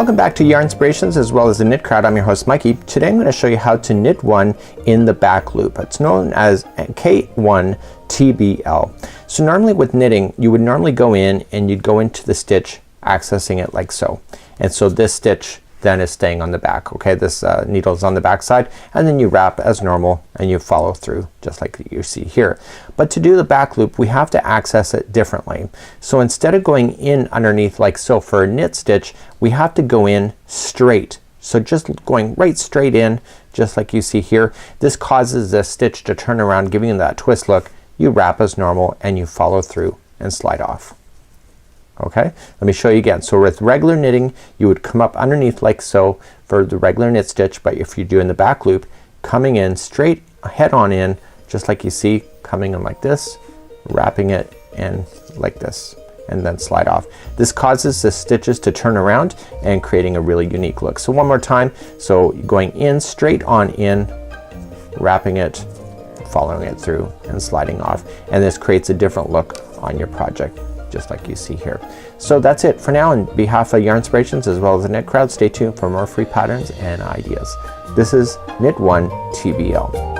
Welcome back to Yarn Inspirations as well as the Knit Crowd. I'm your host Mikey. Today I'm going to show you how to knit one in the back loop. It's known as K TBL. So normally with knitting you would normally go in and you'd go into the stitch accessing it like so. And so this stitch then is staying on the back. Okay, this needle is on the back side, and then you wrap as normal and you follow through just like you see here. But to do the back loop we have to access it differently. So instead of going in underneath like so for a knit stitch, we have to go in straight. So just going right straight in just like you see here. This causes this stitch to turn around, giving you that twist look. You wrap as normal and you follow through and slide off. Okay, let me show you again. So with regular knitting you would come up underneath like so for the regular knit stitch, but if you're doing the back loop, coming in straight head on in just like you see, coming in like this, wrapping it in like this, and then slide off. This causes the stitches to turn around and creating a really unique look. So one more time. So going in straight on in, wrapping it, following it through and sliding off, and this creates a different look on your project just like you see here. So that's it for now. On behalf of Yarn Inspirations as well as the Knit Crowd, stay tuned for more free patterns and ideas. This is Knit 1 TBL.